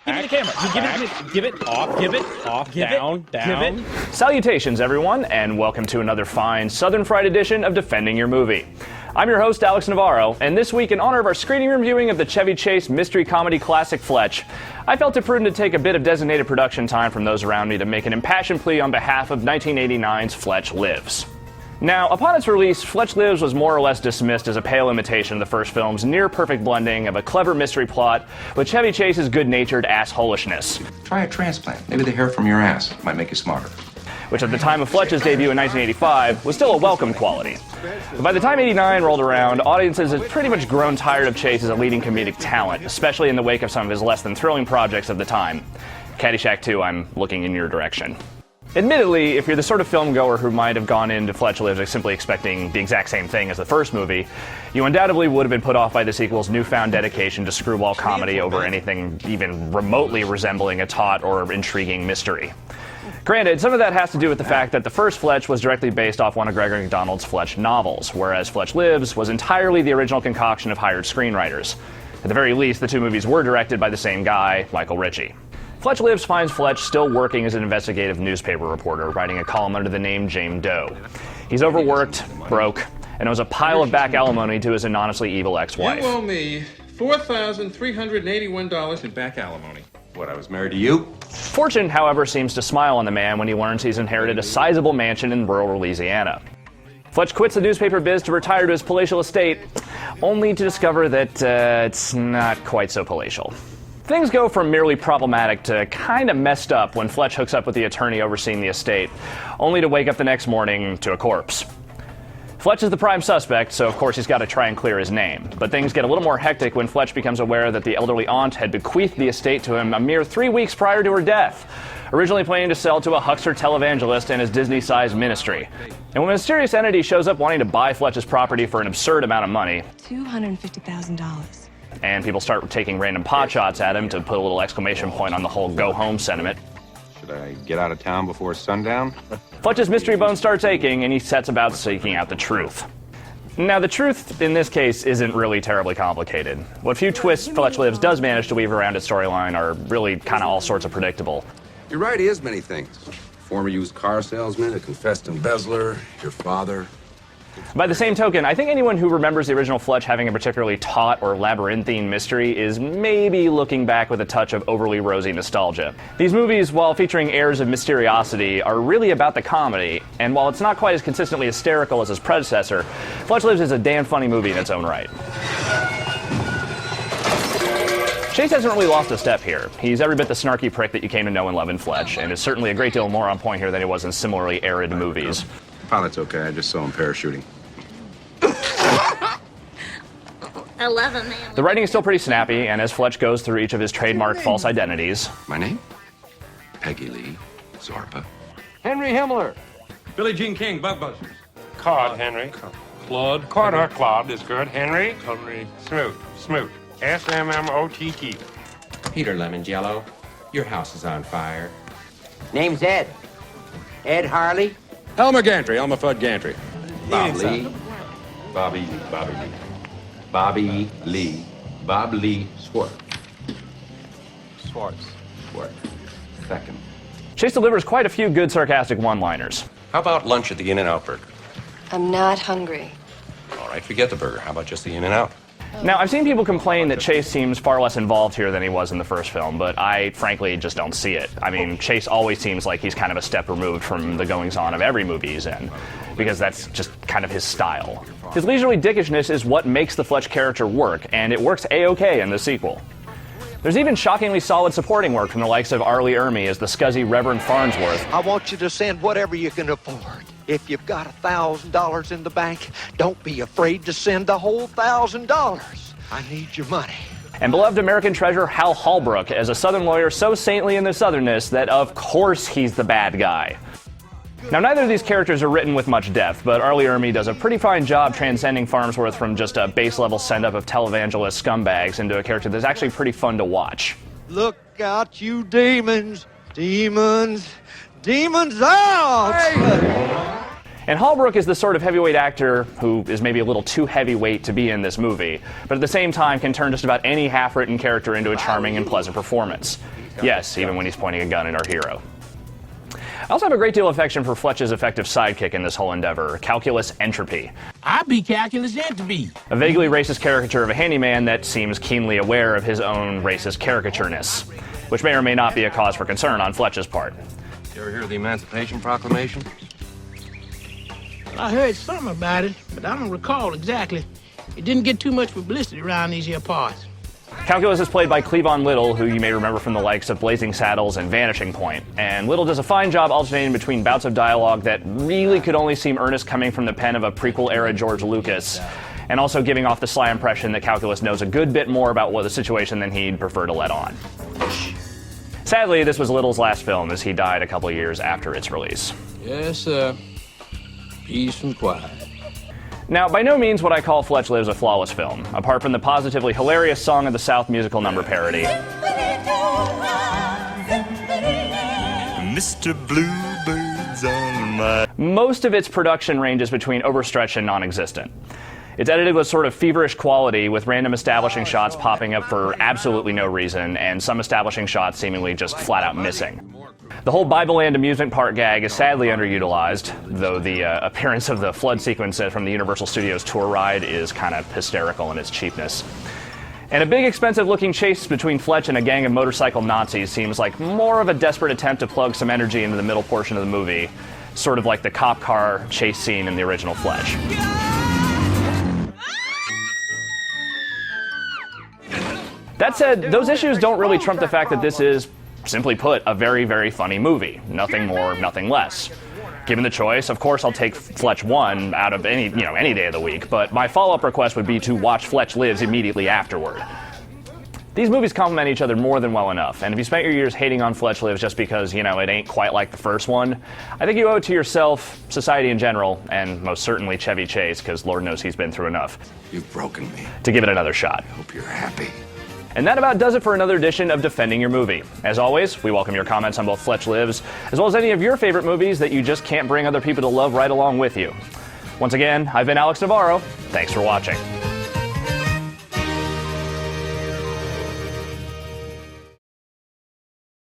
Give me the camera. Give it off, down. Salutations, everyone, and welcome to another fine Southern Fried edition of Defending Your Movie. I'm your host, Alex Navarro, and this week, in honor of our screening room viewing of the Chevy Chase mystery comedy classic Fletch, I felt it prudent to take a bit of designated production time from those around me to make an impassioned plea on behalf of 1989's Fletch Lives. Now, upon its release, Fletch Lives was more or less dismissed as a pale imitation of the first film's near-perfect blending of a clever mystery plot with Chevy Chase's good-natured assholishness. Try a transplant. Maybe the hair from your ass might make you smarter. Which at the time of Fletch's debut in 1985 was still a welcome quality. But by the time '89 rolled around, audiences had pretty much grown tired of Chase as a leading comedic talent, especially in the wake of some of his less than thrilling projects of the time. Caddyshack 2, I'm looking in your direction. Admittedly, if you're the sort of filmgoer who might have gone into Fletch Lives simply expecting the exact same thing as the first movie, you undoubtedly would have been put off by the sequel's newfound dedication to screwball comedy over anything even remotely resembling a taut or intriguing mystery. Granted, some of that has to do with the fact that the first Fletch was directly based off one of Gregory McDonald's Fletch novels, whereas Fletch Lives was entirely the original concoction of hired screenwriters. At the very least, the two movies were directed by the same guy, Michael Ritchie. Fletch Lives finds Fletch still working as an investigative newspaper reporter, writing a column under the name Jane Doe. He's overworked, broke, and owes a pile of back alimony to his anonymously evil ex-wife. You owe me $4,381 in back alimony. What, I was married to you? Fortune, however, seems to smile on the man when he learns he's inherited a sizable mansion in rural Louisiana. Fletch quits the newspaper biz to retire to his palatial estate, only to discover that it's not quite so palatial. Things go from merely problematic to kind of messed up when Fletch hooks up with the attorney overseeing the estate, only to wake up the next morning to a corpse. Fletch is the prime suspect, so of course he's got to try and clear his name. But things get a little more hectic when Fletch becomes aware that the elderly aunt had bequeathed the estate to him a mere 3 weeks prior to her death, originally planning to sell to a huckster televangelist and his Disney-sized ministry. And when a mysterious entity shows up wanting to buy Fletch's property for an absurd amount of money, $250,000. and people start taking random pot shots at him to put a little exclamation point on the whole go home sentiment, Should I get out of town before sundown? Fletch's mystery bone starts aching, and he sets about seeking out the truth. Now, the truth in this case isn't really terribly complicated. What few twists Fletch Lives does manage to weave around its storyline are really kind of all sorts of predictable. You're right, he is many things. Former used car salesman, a confessed embezzler, your father. By the same token, I think anyone who remembers the original Fletch having a particularly taut or labyrinthine mystery is maybe looking back with a touch of overly rosy nostalgia. These movies, while featuring airs of mysteriosity, are really about the comedy, and while it's not quite as consistently hysterical as his predecessor, Fletch Lives is a damn funny movie in its own right. Chase hasn't really lost a step here. He's every bit the snarky prick that you came to know and love in Fletch, and is certainly a great deal more on point here than he was in similarly arid movies. Pilot's okay, I just saw him parachuting. I love him, man. The writing is still pretty snappy, and as Fletch goes through each of his trademark false identities. My name? Peggy Lee Zorpa. Henry Himmler. Billie Jean King, Bug Buzzers. Claude Henry. Claude. Claude or Claude is good. Henry. Henry. Smoot. SMMOTT. Peter Lemonjello, your house is on fire. Name's Ed. Ed Harley. Elmer Gantry, Elmer Fudd Gantry. Bob Lee. Bobby Lee. Bob Lee Schwartz. Schwartz. Second. Chase delivers quite a few good sarcastic one-liners. How about lunch at the In-N-Out Burger? I'm not hungry. All right, forget the burger. How about just the In-N-Out? Now, I've seen people complain that Chase seems far less involved here than he was in the first film, but I frankly just don't see it. I mean, Chase always seems like he's kind of a step removed from the goings-on of every movie he's in, because that's just kind of his style. His leisurely dickishness is what makes the Fletch character work, and it works A-OK in the sequel. There's even shockingly solid supporting work from the likes of Arlie Ermey as the scuzzy Reverend Farnsworth. I want you to send whatever you can afford. If you've got $1,000 in the bank, don't be afraid to send the whole $1,000. I need your money. And beloved American treasure Hal Holbrook as a Southern lawyer so saintly in the Southernness that of course he's the bad guy. Now, neither of these characters are written with much depth, but Arlie Ermey does a pretty fine job transcending Farnsworth from just a base-level send-up of televangelist scumbags into a character that's actually pretty fun to watch. Look out, you demons. Demons. Demons out! Hey. And Holbrook is the sort of heavyweight actor who is maybe a little too heavyweight to be in this movie, but at the same time can turn just about any half-written character into a charming and pleasant performance. Yes, even when he's pointing a gun at our hero. I also have a great deal of affection for Fletch's effective sidekick in this whole endeavor, Calculus Entropy. I be Calculus Entropy. A vaguely racist caricature of a handyman that seems keenly aware of his own racist caricatureness, which may or may not be a cause for concern on Fletch's part. You ever hear of the Emancipation Proclamation? I heard something about it, but I don't recall exactly. It didn't get too much publicity around these here parts. Calculus is played by Cleavon Little, who you may remember from the likes of Blazing Saddles and Vanishing Point. And Little does a fine job alternating between bouts of dialogue that really could only seem earnest coming from the pen of a prequel-era George Lucas, and also giving off the sly impression that Calculus knows a good bit more about the situation than he'd prefer to let on. Sadly, this was Little's last film, as he died a couple years after its release. Yes, sir. Peace and quiet. Now, by no means would I call Fletch Lives a flawless film, apart from the positively hilarious Song of the South musical number parody. Mr. Bluebird's on my... Most of its production ranges between overstretched and non-existent. It's edited with sort of feverish quality, with random establishing shots popping up for absolutely no reason, and some establishing shots seemingly just flat out missing. The whole Bible Land amusement park gag is sadly underutilized, though the appearance of the flood sequence from the Universal Studios tour ride is kind of hysterical in its cheapness. And a big, expensive-looking chase between Fletch and a gang of motorcycle Nazis seems like more of a desperate attempt to plug some energy into the middle portion of the movie, sort of like the cop car chase scene in the original Fletch. That said, those issues don't really trump the fact that this is, simply put, a very, very funny movie. Nothing more, nothing less. Given the choice, of course I'll take Fletch 1 out of any day of the week, but my follow-up request would be to watch Fletch Lives immediately afterward. These movies complement each other more than well enough, and if you spent your years hating on Fletch Lives just because, it ain't quite like the first one, I think you owe it to yourself, society in general, and most certainly Chevy Chase, because Lord knows he's been through enough. You've broken me. To give it another shot. Hope you're happy. And that about does it for another edition of Defending Your Movie. As always, we welcome your comments on both Fletch Lives, as well as any of your favorite movies that you just can't bring other people to love right along with you. Once again, I've been Alex Navarro. Thanks for watching.